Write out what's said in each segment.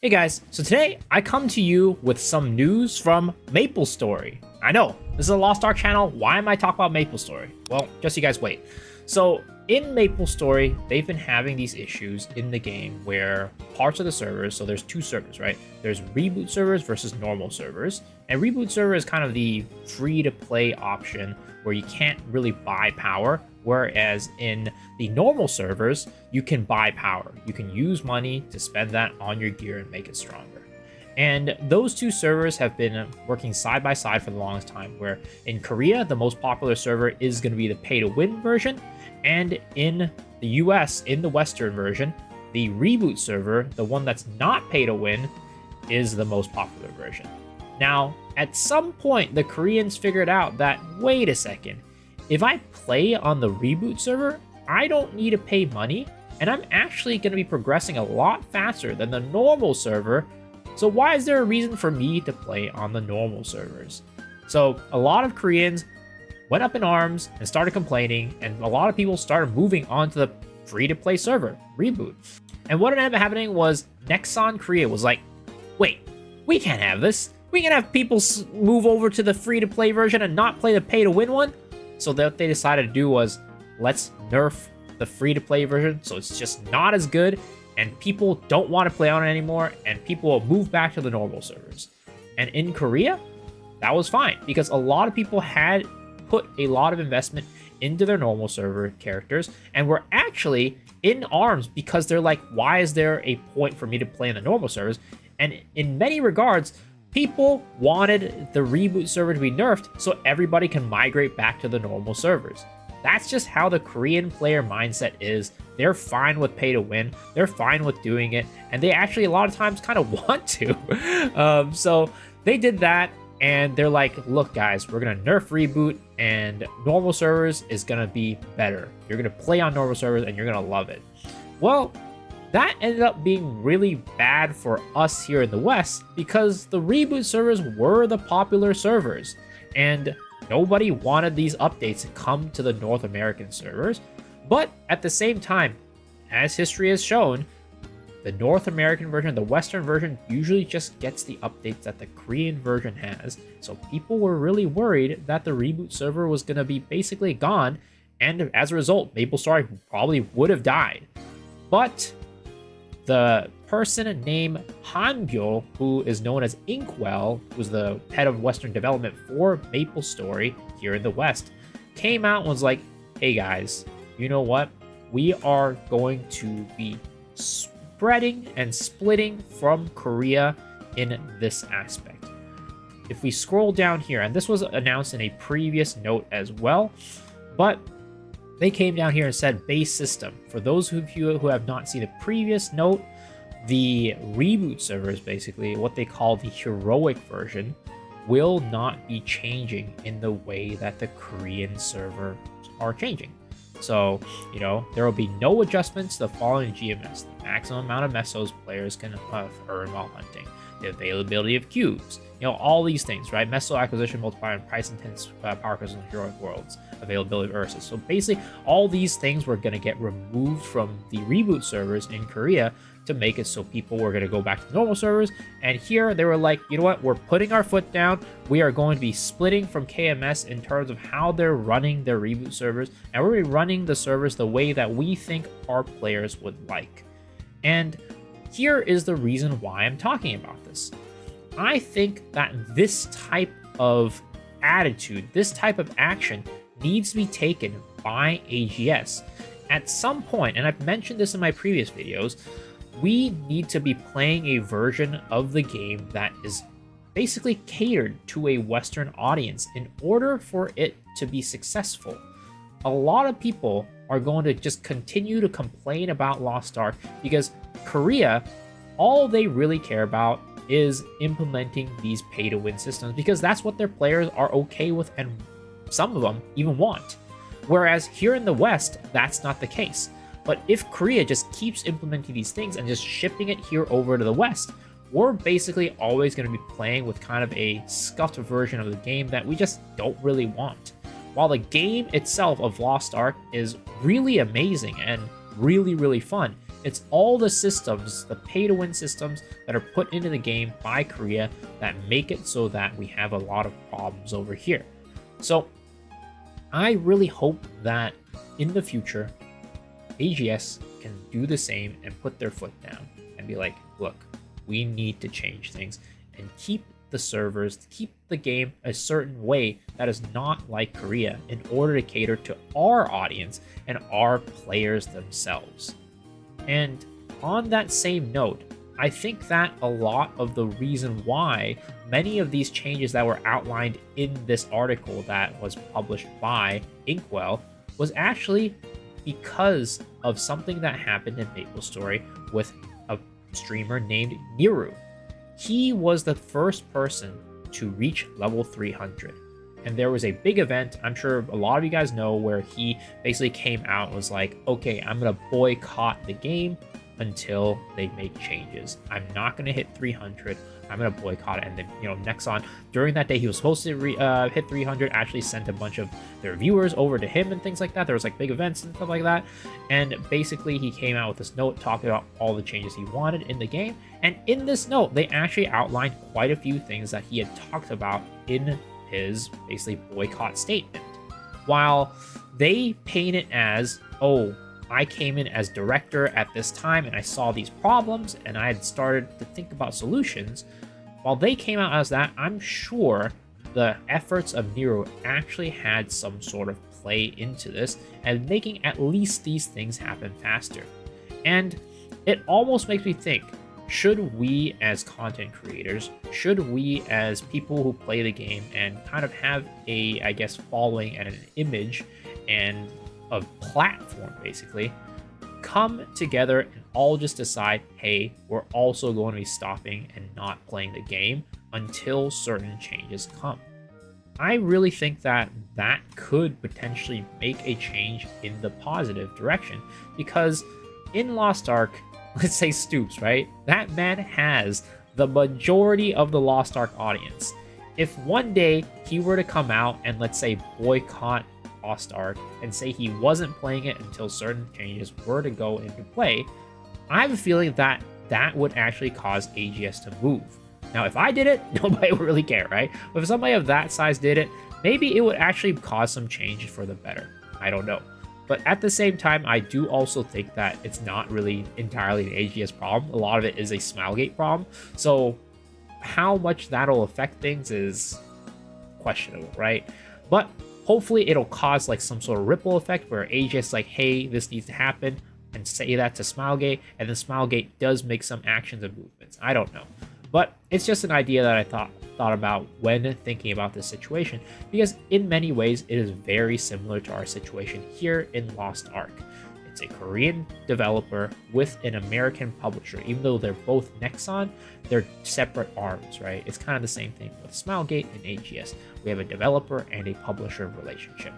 Hey guys, so today I come to you with some news from MapleStory. I know, this is a Lost Ark channel, why am I talking about MapleStory? Well, just you guys wait. So, in MapleStory, they've been having these issues in the game where parts of the servers, so there's two servers, right? There's reboot servers versus normal servers. And reboot server is kind of the free-to-play option where you can't really buy power, whereas in the normal servers, you can buy power. You can use money to spend that on your gear and make it stronger. And those two servers have been working side by side for the longest time, where in Korea, the most popular server is going to be the pay-to-win version, and in the US, in the Western version, the reboot server, the one that's not pay-to-win, is the most popular version. Now, at some point, the Koreans figured out that, wait a second, if I play on the reboot server, I don't need to pay money, and I'm actually going to be progressing a lot faster than the normal server, so why is there a reason for me to play on the normal servers? So a lot of Koreans went up in arms and started complaining, and a lot of people started moving on to the free-to-play server, Reboot. And what ended up happening was Nexon Korea was like, wait, we can't have this. We can have people move over to the free-to-play version and not play the pay-to-win one. So what they decided to do was, let's nerf the free-to-play version so it's just not as good, and people don't want to play on it anymore, and people will move back to the normal servers. And in Korea, that was fine, because a lot of people had put a lot of investment into their normal server characters, and were actually in arms because they're like, why is there a point for me to play in the normal servers? And in many regards, people wanted the reboot server to be nerfed so everybody can migrate back to the normal servers. That's just how the Korean player mindset is. They're fine with pay to win. They're fine with doing it. And they actually a lot of times kind of want to. So they did that. And they're like, look, guys, we're going to nerf reboot. And normal servers is going to be better. You're going to play on normal servers and you're going to love it. Well, that ended up being really bad for us here in the West, because the reboot servers were the popular servers. And nobody wanted these updates to come to the North American servers. But at the same time, as history has shown, the North American version, the Western version, usually just gets the updates that the Korean version has. So people were really worried that the reboot server was going to be basically gone. And as a result, MapleStory probably would have died. But the person named Hanbyul, who is known as Inkwell, who's the head of Western development for MapleStory here in the West, came out and was like, hey guys, you know what? We are going to be spreading and splitting from Korea in this aspect. If we scroll down here, and this was announced in a previous note as well, but they came down here and said base system. For those of you who have not seen the previous note, the reboot servers, basically what they call the heroic version, will not be changing in the way that the Korean servers are changing. So, you know, there will be no adjustments to the following GMS: the maximum amount of mesos players can earn while hunting, the availability of cubes, you know, all these things, right? Meso acquisition multiplier and price intense power crystals in heroic worlds, availability of Ursus. So basically, all these things were going to get removed from the reboot servers in Korea to make it so people were going to go back to the normal servers. And here they were like, you know what? We're putting our foot down. We are going to be splitting from KMS in terms of how they're running their reboot servers. And we're going to be running the servers the way that we think our players would like. And here is the reason why I'm talking about this. I think that this type of attitude, this type of action needs to be taken by AGS. At some point, and I've mentioned this in my previous videos, we need to be playing a version of the game that is basically catered to a Western audience in order for it to be successful. A lot of people are going to just continue to complain about Lost Ark because Korea, all they really care about is implementing these pay-to-win systems, because that's what their players are okay with and some of them even want. Whereas here in the West, that's not the case. But if Korea just keeps implementing these things and just shipping it here over to the West, we're basically always going to be playing with kind of a scuffed version of the game that we just don't really want. While the game itself of Lost Ark is really amazing and really, really fun, It's all the systems, the pay-to-win systems that are put into the game by Korea that make it so that we have a lot of problems over here. So I really hope that in the future, AGS can do the same and put their foot down and be like, look, we need to change things and keep the servers, keep the game a certain way that is not like Korea in order to cater to our audience and our players themselves. And on that same note, I think that a lot of the reason why many of these changes that were outlined in this article that was published by Inkwell was actually because of something that happened in MapleStory with a streamer named Niru. He was the first person to reach level 300. And there was a big event, I'm sure a lot of you guys know, where he basically came out and was like, okay, I'm going to boycott the game until they make changes. I'm not going to hit 300. I'm going to boycott it. And then, Nexon, during that day, he was supposed to hit 300, actually sent a bunch of their viewers over to him and things like that. There was like big events and stuff like that. And basically, he came out with this note talking about all the changes he wanted in the game. And in this note, they actually outlined quite a few things that he had talked about in his basically boycott statement. While they paint it as, oh, I came in as director at this time and I saw these problems and I had started to think about solutions. While they came out as that, I'm sure the efforts of Niru actually had some sort of play into this and making at least these things happen faster. And it almost makes me think, should we as content creators, should we as people who play the game and kind of have a, I guess, following and an image and a platform basically, come together and all just decide, hey, we're also going to be stopping and not playing the game until certain changes come? I really think that that could potentially make a change in the positive direction, because in Lost Ark, let's say Stoops, right? That man has the majority of the Lost Ark audience. If one day he were to come out and, let's say, boycott Lost Ark and say he wasn't playing it until certain changes were to go into play, I have a feeling that that would actually cause AGS to move. Now, if I did it, nobody would really care, right? But if somebody of that size did it, maybe it would actually cause some change for the better. I don't know. But at the same time, I do also think that it's not really entirely an AGS problem. A lot of it is a Smilegate problem. So how much that'll affect things is questionable, right? But hopefully it'll cause like some sort of ripple effect where AGS like, hey, this needs to happen, and say that to Smilegate, and then Smilegate does make some actions and movements. I don't know. But it's just an idea that I thought about when thinking about this situation, because in many ways it is very similar to our situation here in Lost Ark. It's a Korean developer with an American publisher. Even though they're both Nexon, they're separate arms, right? It's kind of the same thing with Smilegate and AGS. We have a developer and a publisher relationship.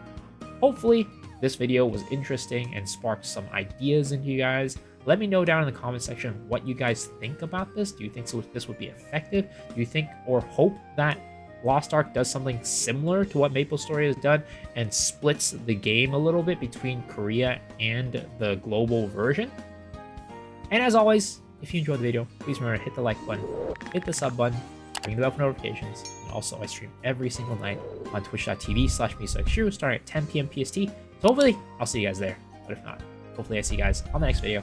Hopefully this video was interesting and sparked some ideas into you guys. Let me know down in the comment section what you guys think about this. Do you think this would be effective? Do you think or hope that Lost Ark does something similar to what MapleStory has done and splits the game a little bit between Korea and the global version? And as always, if you enjoyed the video, please remember to hit the like button, hit the sub button, ring the bell for notifications, and also I stream every single night on twitch.tv/MisaXtru starting at 10 p.m. PST. So hopefully I'll see you guys there. But if not, hopefully I see you guys on the next video.